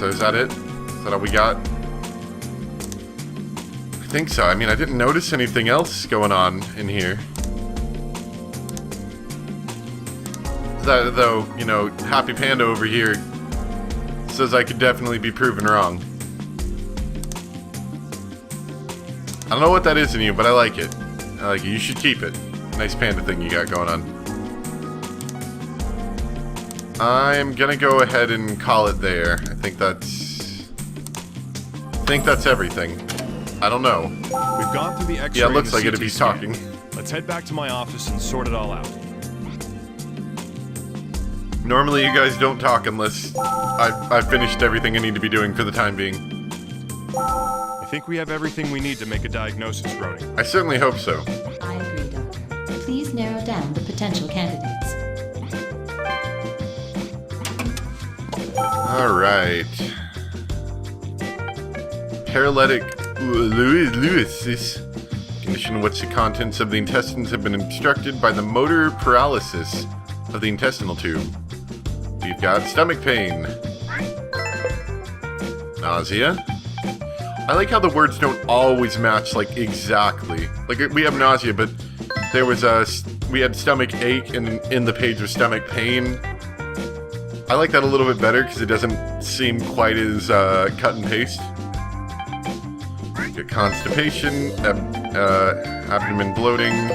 So is that it? Is that all we got? I think so. I mean, I didn't notice anything else going on in here. That, though, you know, Happy Panda over here says I could definitely be proven wrong. I don't know what that is in you, but I like it. I like it. You should keep it. Nice panda thing you got going on. I'm gonna go ahead and call it there. I think that's everything. I don't know. We've gone through the X-ray. Yeah, it looks like it if he's talking. Let's head back to my office and sort it all out. Normally you guys don't talk unless I've finished everything I need to be doing for the time being. I think we have everything we need to make a diagnosis, Roni. I certainly hope so. I agree, Doctor. Please narrow down the potential candidates. Alright. Paralytic Lewis's condition in which the contents of the intestines have been obstructed by the motor paralysis of the intestinal tube. We've got stomach pain. Nausea. I like how the words don't always match, like, exactly. Like, we have nausea, but there was we had stomach ache, and in the page of stomach pain. I like that a little bit better, because it doesn't seem quite as cut and paste. Get constipation, abdomen bloating,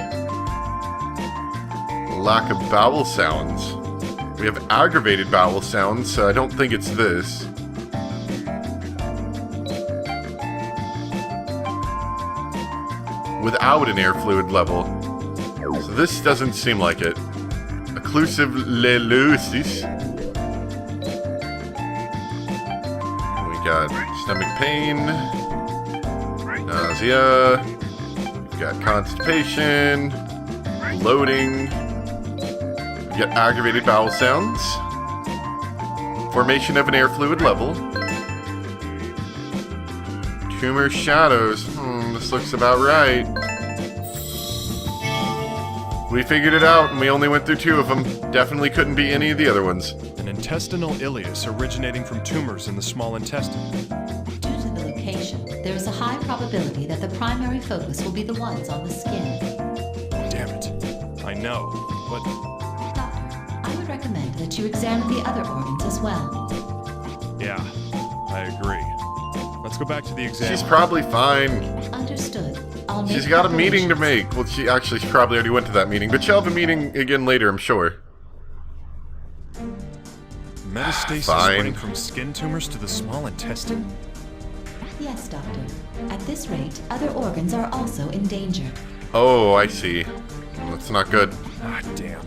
lack of bowel sounds. We have aggravated bowel sounds, so I don't think it's this. Without an air fluid level. So this doesn't seem like it. Occlusive lelusis. We got stomach pain. Nausea. We've got constipation. Bloating. We've got aggravated bowel sounds. Formation of an air fluid level. Tumor shadows. This looks about right. We figured it out, and we only went through 2 of them. Definitely couldn't be any of the other ones. An intestinal ileus originating from tumors in the small intestine. Due to the location, there is a high probability that the primary focus will be the ones on the skin. Damn it. I know, but... Doctor, I would recommend that you examine the other organs as well. Yeah, I agree. Let's go back to the exam. She's probably fine. Understood. I'll make She's got a meeting to preparations. make. Well, she probably already went to that meeting, but she'll have a meeting again later, I'm sure. Metastasis Fine. running from skin tumors to the small intestine? Yes, Doctor. At this rate, other organs are also in danger. Oh, I see. That's not good. Ah, damn.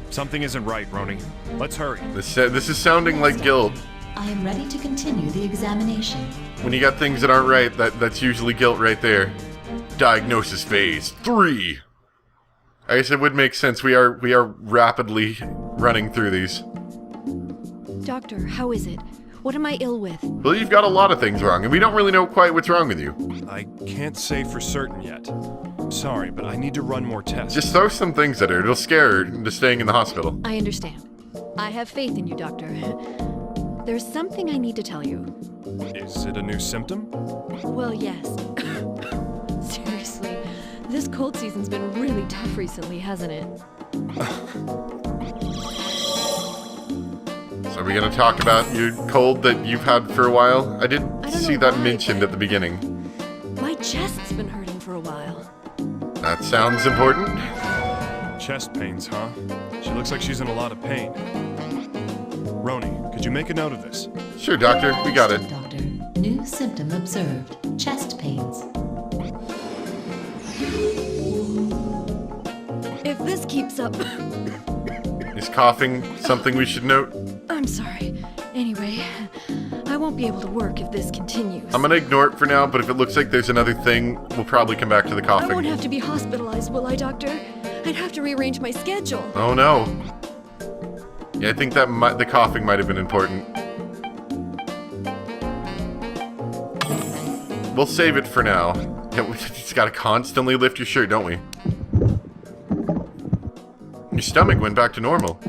Something isn't right, Roni. Let's hurry. This is sounding like guilt. I am ready to continue the examination. When you got things that aren't right, that's usually guilt right there. Diagnosis phase 3. I guess it would make sense. We are rapidly running through these. Doctor, how is it? What am I ill with? Well, you've got a lot of things wrong, and we don't really know quite what's wrong with you. I can't say for certain yet. I'm sorry, but I need to run more tests. Just throw some things at her. It'll scare her into staying in the hospital. I understand. I have faith in you, Doctor. There's something I need to tell you. Is it a new symptom? Well, yes. Seriously, this cold season's been really tough recently, hasn't it? So are we going to talk about your cold that you've had for a while? I did I don't see know that why, mentioned but- at the beginning. My chest's been hurting for a while. That sounds important. Chest pains, huh? She looks like she's in a lot of pain. Roni, could you make a note of this? Sure, doctor. We got it. Doctor, new symptom observed. Chest pains. If this keeps up... Is coughing something we should note? I'm sorry. Anyway, I won't be able to work if this continues. I'm going to ignore it for now, but if it looks like there's another thing, we'll probably come back to the I coughing. won't have to be hospitalized, will I, Doctor? I'd have to rearrange my schedule. Oh no. Yeah, I think that the coughing might have been important. We'll save it for now. Yeah, we just gotta constantly lift your shirt, don't we? Your stomach went back to normal.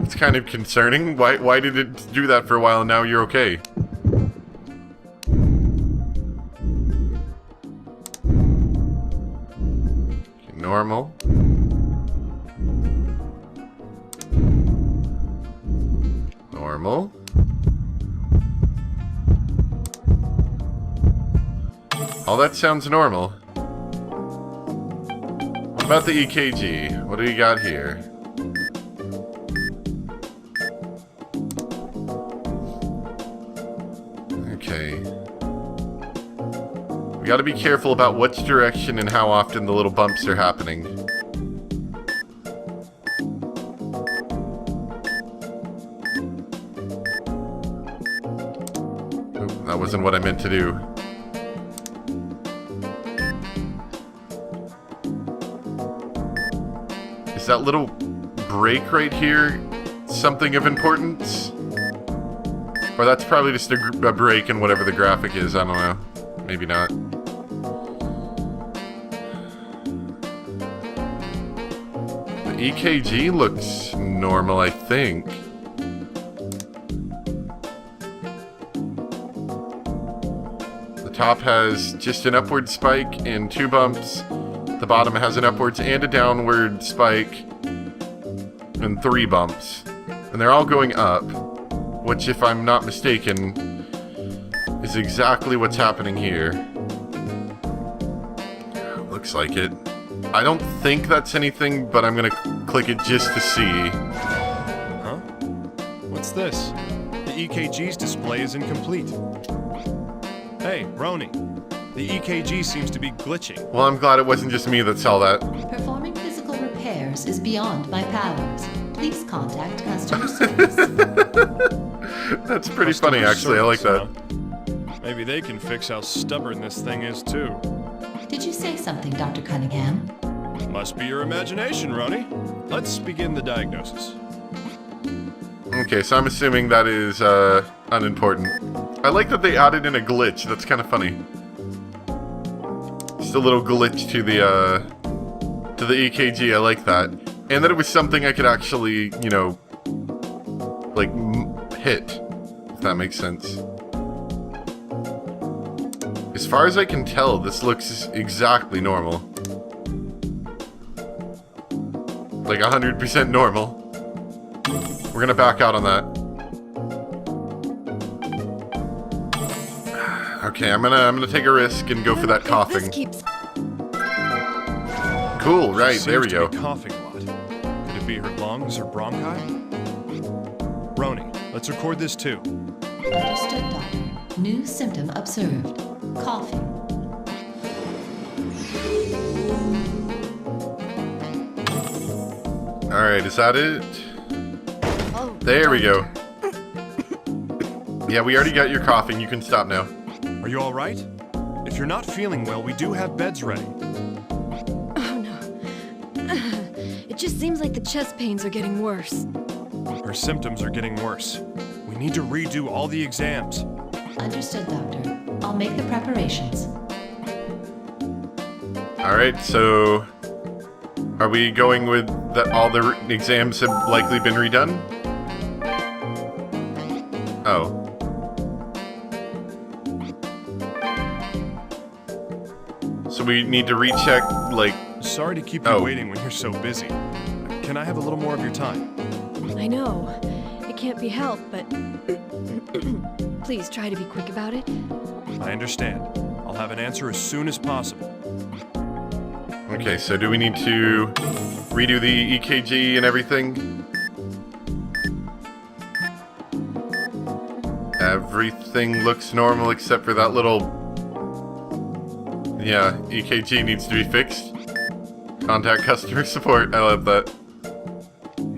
It's kind of concerning. Why did it do that for a while and now you're okay? Okay, normal. Normal. All that sounds normal. What about the EKG? What do we got here? Okay. We gotta be careful about which direction and how often the little bumps are happening. Oop, that wasn't what I meant to do. Is that little break right here something of importance? Or that's probably just a break in whatever the graphic is, I don't know. Maybe not. The EKG looks normal, I think. The top has just an upward spike and 2 bumps. The bottom has an upwards and a downward spike and 3 bumps. And they're all going up, which, if I'm not mistaken, is exactly what's happening here. Looks like it. I don't think that's anything, but I'm gonna click it just to see. Huh? What's this? The EKG's display is incomplete. Hey, Roni. The EKG seems to be glitching. Well, I'm glad it wasn't just me that saw that. Performing physical repairs is beyond my powers. Please contact customer service. That's pretty funny, actually. I like that. Huh? Maybe they can fix how stubborn this thing is, too. Did you say something, Dr. Cunningham? Must be your imagination, Roni. Let's begin the diagnosis. Okay, so I'm assuming that is unimportant. I like that they added in a glitch. That's kind of funny. Just a little glitch to the EKG. I like that. And that it was something I could actually, you know, like, hit, if that makes sense. As far as I can tell, this looks exactly normal. Like 100% normal. We're gonna back out on that. Okay, I'm gonna take a risk and go for that coughing. This keeps... Cool, right, She there we seems to go. be coughing a lot. Could it be her lungs or bronchi? Roni, let's record this too. Understood, doctor. New symptom observed. Coughing. Alright, is that it? Oh, There we go. doctor. Yeah, we already got your coughing. You can stop now. Are you all right? If you're not feeling well, we do have beds ready. Oh no. It just seems like the chest pains are getting worse. Her symptoms are getting worse. We need to redo all the exams. Understood, doctor. I'll make the preparations. Alright, so... Are we going with that all the exams have likely been redone? Oh. So we need to recheck, like... Sorry to keep you Oh. waiting when you're so busy. Can I have a little more of your time? I know. It can't be helped, but... Please try to be quick about it. I understand. I'll have an answer as soon as possible. Okay, so do we need to redo the EKG and everything? Everything looks normal except for that little... Yeah, EKG needs to be fixed. Contact customer support. I love that.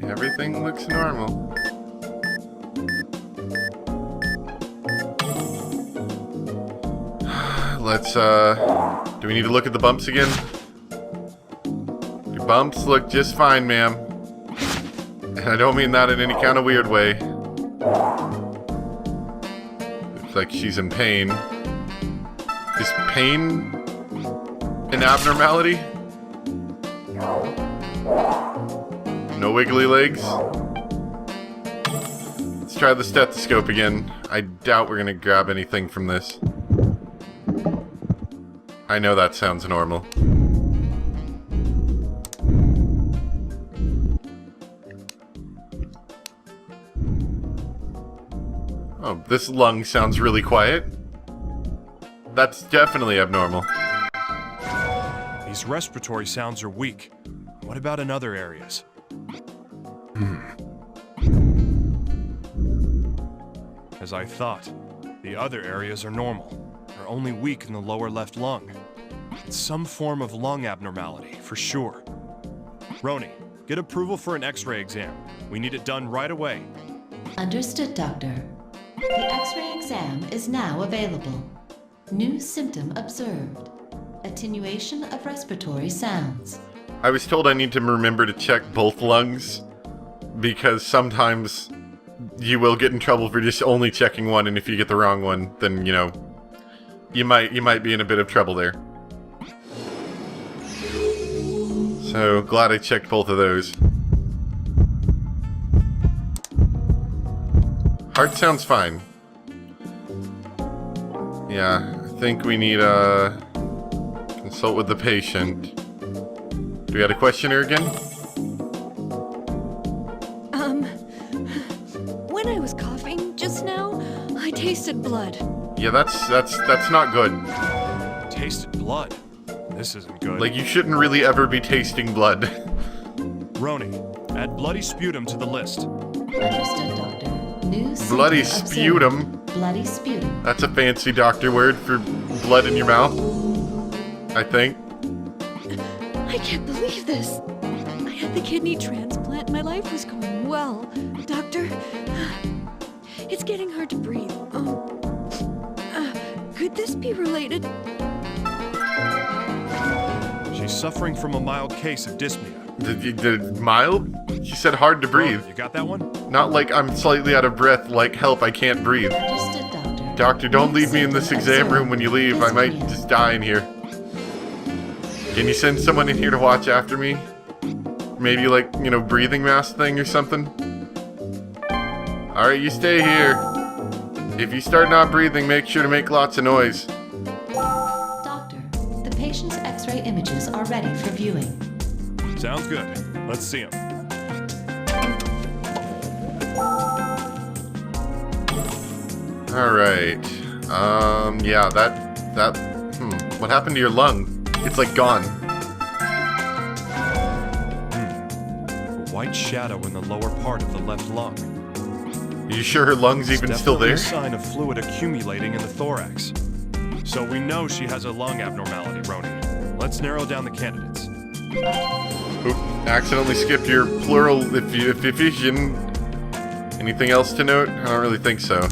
Everything looks normal. Let's, do we need to look at the bumps again? Your bumps look just fine, ma'am. And I don't mean that in any kind of weird way. Looks like she's in pain. Is pain an abnormality? No wiggly legs? try the stethoscope again. I doubt we're gonna grab anything from this. I know that sounds normal. Oh, this lung sounds really quiet. That's definitely abnormal. These respiratory sounds are weak. What about in other areas? As I thought, the other areas are normal. They're only weak in the lower left lung. It's some form of lung abnormality, for sure. Roni, get approval for an X-ray exam. We need it done right away. Understood, Doctor. The X-ray exam is now available. New symptom observed. Attenuation of respiratory sounds. I was told I need to remember to check both lungs, because sometimes you will get in trouble for just only checking one, and if you get the wrong one, then, you know, you might be in a bit of trouble there. So, glad I checked both of those. Heart sounds fine. Yeah, I think we need consult with the patient. Do we have a questioner again? When I was coughing just now, I tasted blood. Yeah, that's not good. Tasted blood. This isn't good. Like, you shouldn't really ever be tasting blood. Roni, add bloody sputum to the list. Understood, Doctor. New symptom Bloody observed. sputum. Bloody sputum. That's a fancy doctor word for blood in your mouth, I think. I can't believe this. I had the kidney transplant. My life was going well. Doctor, it's getting hard to breathe. Could this be related? She's suffering from a mild case of dyspnea. The mild? She said hard to breathe. You got that one? Not like I'm slightly out of breath, like help, I can't breathe. Understood, Doctor. Doctor, don't leave me in this Symptom exam room observed. when you leave. I might just die in here. Can you send someone in here to watch after me? Maybe like, you know, breathing mask thing or something? Alright, you stay here. If you start not breathing, make sure to make lots of noise. Doctor, the patient's X-ray images are ready for viewing. Sounds good. Let's see him. Alright. Yeah, what happened to your lung? It's like gone. A white shadow in the lower part of the left lung. Are you sure her lung's even still Definitely there? a sign of fluid accumulating in the thorax. So we know she has a lung abnormality, Roni. Let's narrow down the candidates. Oop, accidentally skipped your plural effusion. Anything else to note? I don't really think so.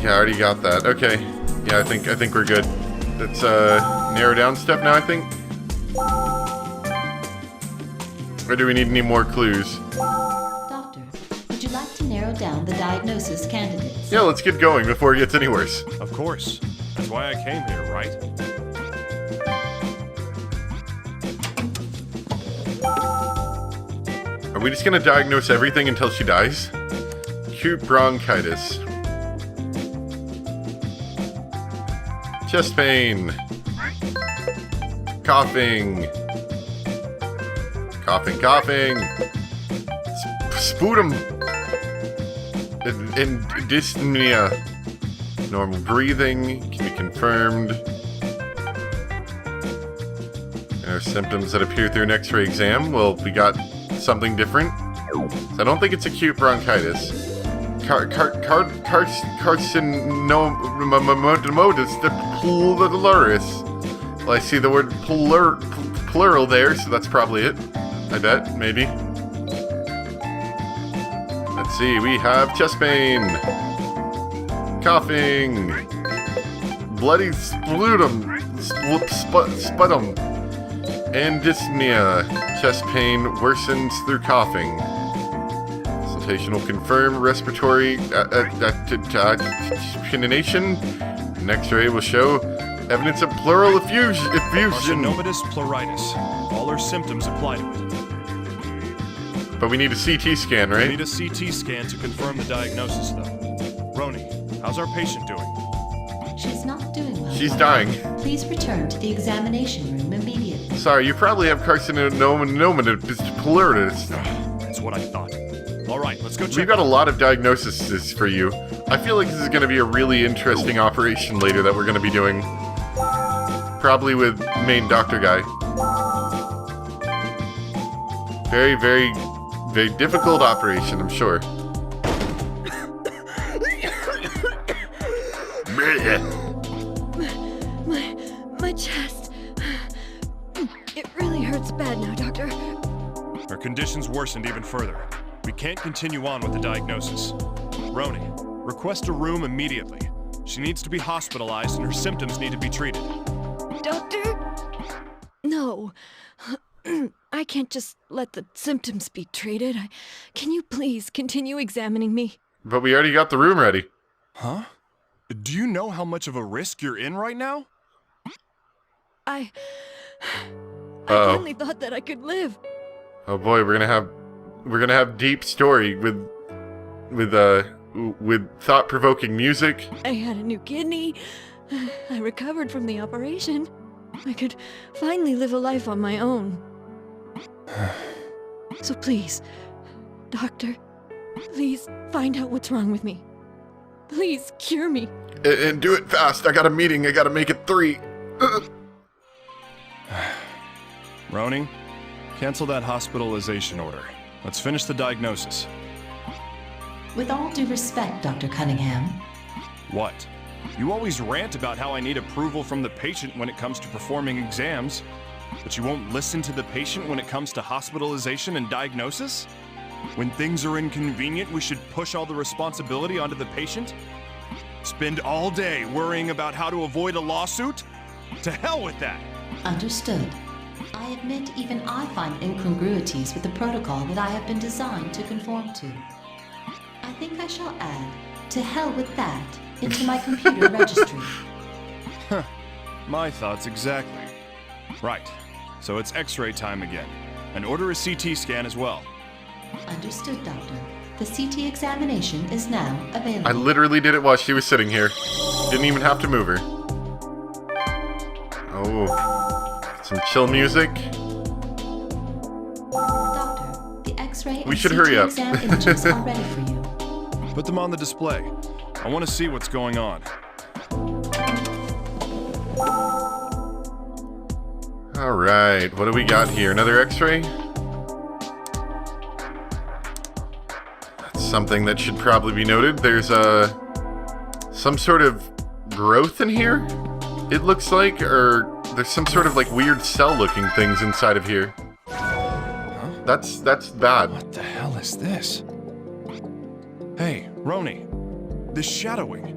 Yeah, I already got that. Okay. Yeah, I think we're good. Let's narrow down stuff now, I think. Or do we need any more clues? Doctor, would you like to narrow down the diagnosis candidates? Yeah, let's get going before it gets any worse. Of course. That's why I came here, right? Are we just gonna diagnose everything until she dies? Acute bronchitis. Chest pain. Coughing. Coughing. Sputum. And dyspnea. Normal breathing can be confirmed. There are symptoms that appear through an X-ray exam. Well, we got something different. So I don't think it's acute bronchitis. Carcinomotus pluralis. Well, I see the word plural there, so that's probably it. I bet, maybe. Let's see, we have chest pain, coughing, bloody sputum, and dyspnea. Chest pain worsens through coughing. Consultation will confirm respiratory attenuation. An X-ray will show Evidence of pleural effusion. Carcinomatous pleuritis. All her symptoms apply to it. But we need a CT scan, We right? need a CT scan to confirm the diagnosis, though. Roni, how's our patient doing? She's not doing well. She's Doctor. dying. Please return to the examination room immediately. Sorry, you probably have carcinomatous pleuritis. That's what I thought. All right, let's go check. We've got a lot of diagnoses for you. I feel like this is going to be a really interesting operation later that we're going to be doing. Probably with main doctor guy. Very, very, very difficult operation, I'm sure. My chest. It really hurts bad now, Doctor. Her condition's worsened even further. We can't continue on with the diagnosis. Roni, request a room immediately. She needs to be hospitalized and her symptoms need to be treated. Doctor? No. I can't just let the symptoms be treated. Can you please continue examining me? But we already got the room ready. Huh? Do you know how much of a risk you're in right now? I Uh-oh. finally thought that I could live. Oh boy, we're gonna have deep story with thought-provoking music. I had a new kidney. I recovered from the operation. I could finally live a life on my own. So please, Doctor, please find out what's wrong with me. Please cure me. And do it fast. I got a meeting. I gotta make it 3. Roni, cancel that hospitalization order. Let's finish the diagnosis. With all due respect, Dr. Cunningham, What? You always rant about how I need approval from the patient when it comes to performing exams, but you won't listen to the patient when it comes to hospitalization and diagnosis? When things are inconvenient, we should push all the responsibility onto the patient? Spend all day worrying about how to avoid a lawsuit? To hell with that! understood. I admit even I find incongruities with the protocol that I have been designed to conform to. I think I shall add, to hell with that, into my computer registry. My thoughts exactly. Right, so it's x-ray time again. And order a CT scan as well. Understood, Doctor. The CT examination is now available. I literally did it while she was sitting here. Didn't even have to move her. Oh, some chill music. Doctor, the X-ray We and should CT hurry up. exam images are ready for you. Put them on the display. I want to see what's going on. All right, what do we got here? Another X-ray? That's something that should probably be noted. There's some sort of growth in here, it looks like, or there's some sort of like weird cell-looking things inside of here. Huh? That's bad. What the hell is this? Hey, Roni, this shadowing.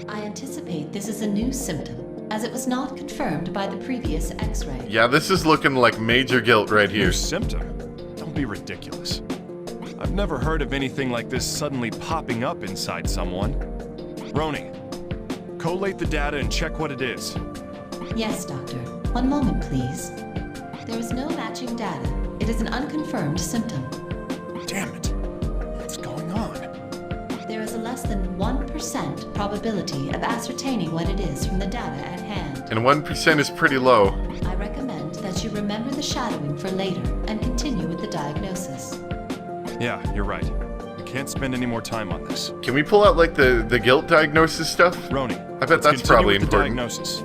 I anticipate this is a new symptom, as it was not confirmed by the previous X-ray. Yeah, this is looking like major guilt right here. New symptom? Don't be ridiculous. I've never heard of anything like this suddenly popping up inside someone. Roni, collate the data and check what it is. Yes, Doctor. One moment, please. There is no matching data. It is an unconfirmed symptom. Damn it. What's going on? There is a less than 1% probability of ascertaining what it is from the data at hand. And 1% is pretty low. I recommend that you remember the shadowing for later and continue with the diagnosis. Yeah, you're right. We can't spend any more time on this. Can we pull out like the guilt diagnosis stuff? Roni, I bet let's that's continue probably with the important. diagnosis.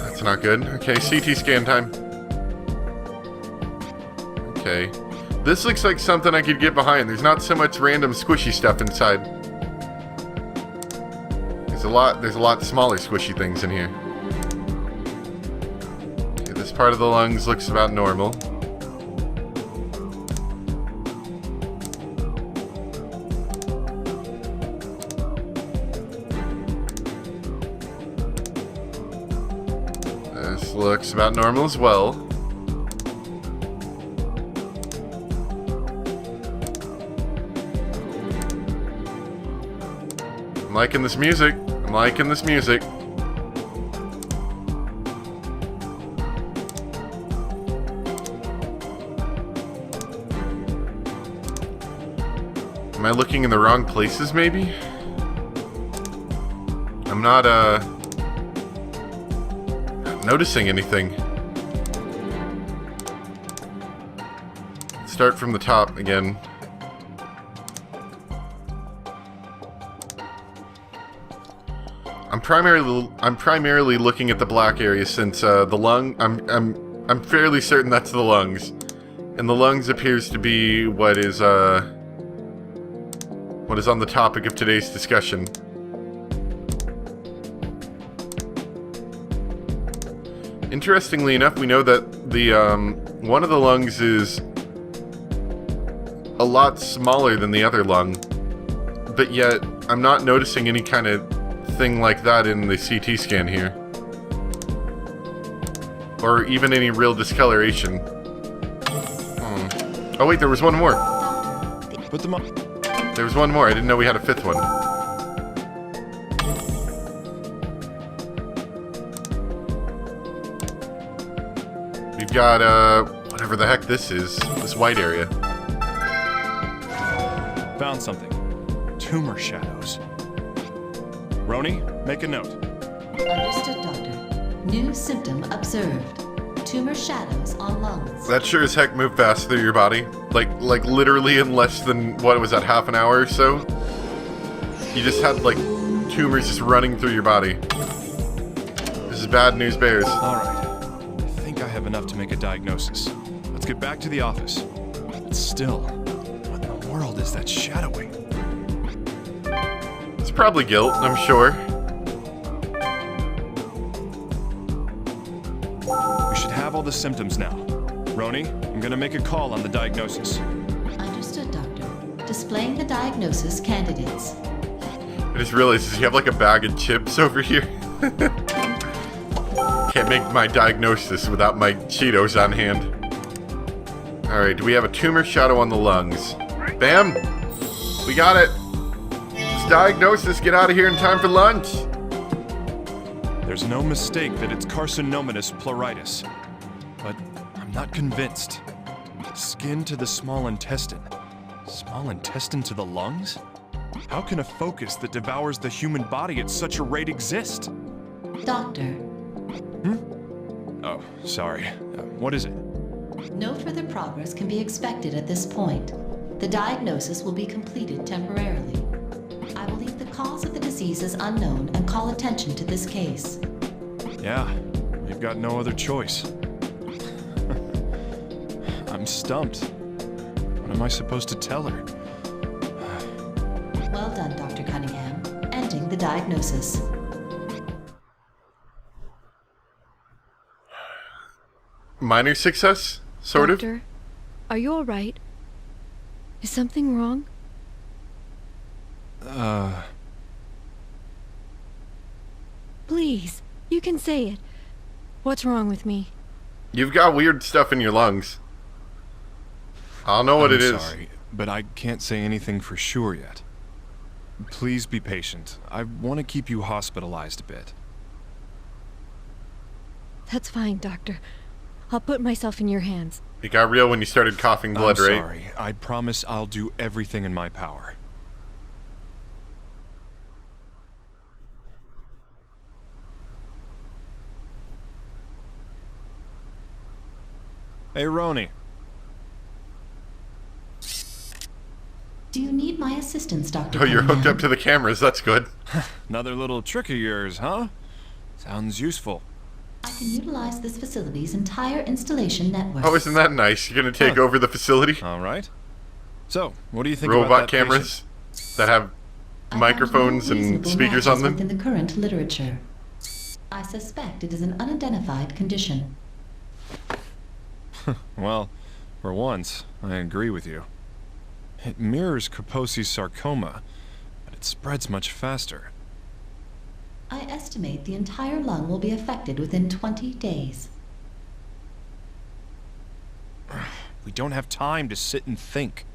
That's not good. Okay, CT scan time. Okay. This looks like something I could get behind. There's not so much random squishy stuff inside. There's a lot smaller squishy things in here. Okay, this part of the lungs looks about normal. This looks about normal as well. I'm liking this music. I'm liking this music. Am I looking in the wrong places, maybe? I'm not, noticing anything. Start from the top again. I'm primarily looking at the black area since the lung. I'm fairly certain that's the lungs, and the lungs appears to be what is on the topic of today's discussion. Interestingly enough, we know that the one of the lungs is a lot smaller than the other lung, but yet I'm not noticing any kind of thing like that in the CT scan here, or even any real discoloration. Oh wait, there was one more. Put them up. There was one more. I didn't know we had a fifth one. We've got whatever the heck this is. This white area. Found something. Tumor shadows. Roni, make a note. Understood, Doctor. New symptom observed. Tumor shadows on lungs. That sure as heck moved fast through your body. Like literally in less than, what was that, half an hour or so? You just had, like, tumors just running through your body. This is bad news bears. Alright. I think I have enough to make a diagnosis. Let's get back to the office. But still, what in the world is that shadowing? It's probably guilt, I'm sure. We should have all the symptoms now. Roni, I'm gonna make a call on the diagnosis. Understood, Doctor. Displaying the diagnosis candidates. I just realized you have like a bag of chips over here. Can't make my diagnosis without my Cheetos on hand. Alright, do we have a tumor shadow on the lungs? Bam! We got it! It's diagnosis, get out of here in time for lunch! There's no mistake that it's carcinomatous pleuritis. But I'm not convinced. Skin to the small intestine. Small intestine to the lungs? How can a focus that devours the human body at such a rate exist? Doctor, Oh, sorry. What is it? no further progress can be expected at this point. The diagnosis will be completed temporarily. I will leave the cause of the disease as unknown and call attention to this case. Yeah, we've got no other choice. I'm stumped. What am I supposed to tell her? Well done, Dr. Cunningham. Ending the diagnosis. Minor success? Sort of? Doctor, are you all right? Is something wrong? Please, you can say it. What's wrong with me? You've got weird stuff in your lungs. I'll know what it is. I'm sorry, but I can't say anything for sure yet. Please be patient. I want to keep you hospitalized a bit. That's fine, Doctor. I'll put myself in your hands. It got real when you started coughing blood, I'm right? sorry. I promise I'll do everything in my power. Hey, Roni. Do you need my assistance, Dr. Oh, you're hooked Cunningham? up to the cameras, that's good. Another little trick of yours, huh? Sounds useful. I can utilize this facility's entire installation network. Oh, isn't that nice? You're gonna take over the facility? All right. So, what do you think about Robot that cameras that have I found microphones no and reasonable speakers on matches them? within the current literature. I suspect it is an unidentified condition. patient? Well, for once, I agree with you. It mirrors Kaposi's sarcoma, but it spreads much faster. I estimate the entire lung will be affected within 20 days. We don't have time to sit and think.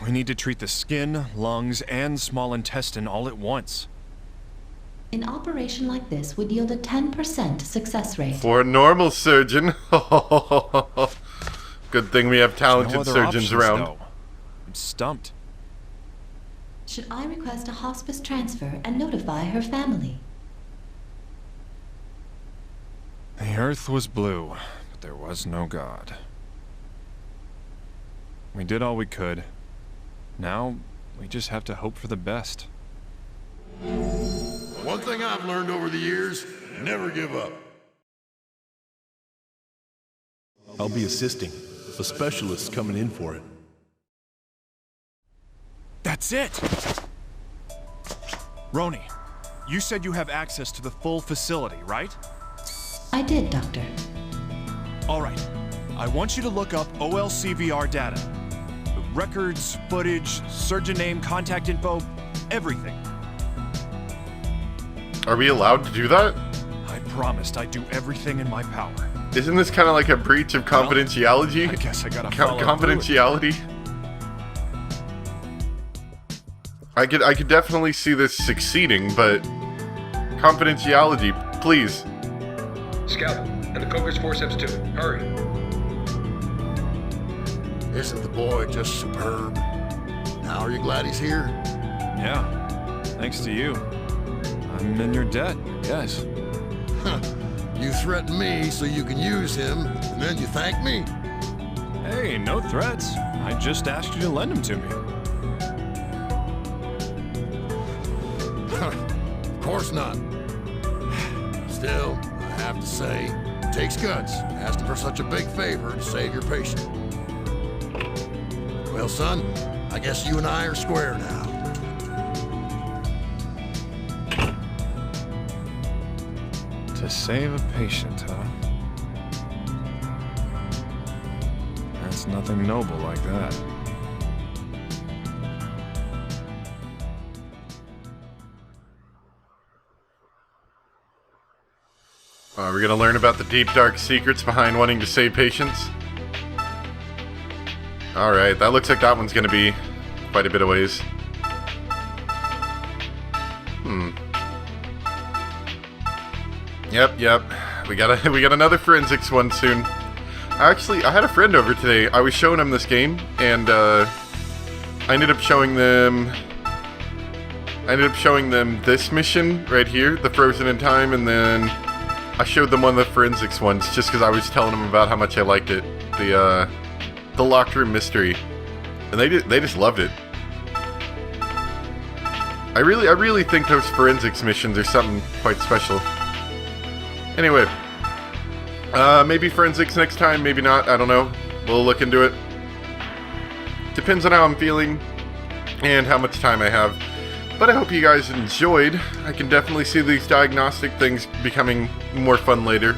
We need to treat the skin, lungs, and small intestine all at once. An operation like this would yield a 10% success rate. For a normal surgeon. Good thing we have No talented other surgeons options, around. though. I'm stumped. should I request a hospice transfer and notify her family? The earth was blue, but there was no God. We did all we could. Now, we just have to hope for the best. One thing I've learned over the years, never give up. I'll be assisting. A specialist's coming in for it. That's it! Roni, you said you have access to the full facility, right? I did, Doctor. All right. I want you to look up OLCVR data. Records, footage, surgeon name, contact info, everything. Are we allowed to do that? I promised I'd do everything in my power. Isn't this kind of like a breach of confidentiality? I guess I gotta follow confidentiality? I could definitely see this succeeding, but confidentiality, please. Scout, and the Coker's forceps too. Hurry. Isn't the boy just superb? Now are you glad he's here? Yeah, thanks to you. I'm in your debt, yes. You threaten me so you can use him, and then you thank me? Hey, no threats. I just asked you to lend him to me. Of course not. Still, I have to say, it takes guts asking for such a big favor to save your patient. Well, son, I guess you and I are square now. To save a patient, huh? That's nothing noble like that. We're gonna learn about the deep, dark secrets behind wanting to save patients. Alright, that looks like that one's gonna be quite a bit of ways. Yep. We got another forensics one soon. Actually, I had a friend over today. I was showing him this game, and I ended up showing them this mission right here, the Frozen in Time, and then I showed them one of the forensics ones just because I was telling them about how much I liked it, the locked room mystery, and they just loved it. I really think those forensics missions are something quite special. Anyway, maybe forensics next time, maybe not, I don't know. We'll look into it. Depends on how I'm feeling and how much time I have. But I hope you guys enjoyed. I can definitely see these diagnostic things becoming more fun later.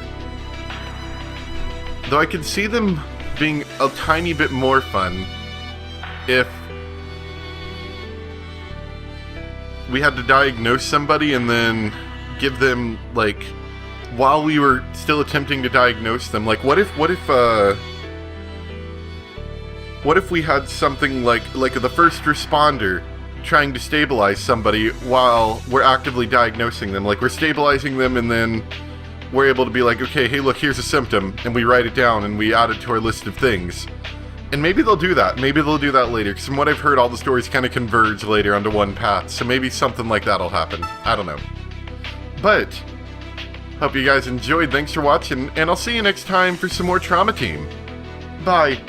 Though I could see them being a tiny bit more fun if we had to diagnose somebody and then give them, like, while we were still attempting to diagnose them, like, what if we had something like the first responder trying to stabilize somebody while we're actively diagnosing them, like we're stabilizing them and then we're able to be like, okay, hey, look, here's a symptom, and we write it down and we add it to our list of things. And maybe they'll do that. Maybe they'll do that later, because from what I've heard, all the stories kind of converge later onto one path, so maybe something like that'll happen. I don't know. But hope you guys enjoyed. Thanks for watching, and I'll see you next time for some more Trauma Team. Bye.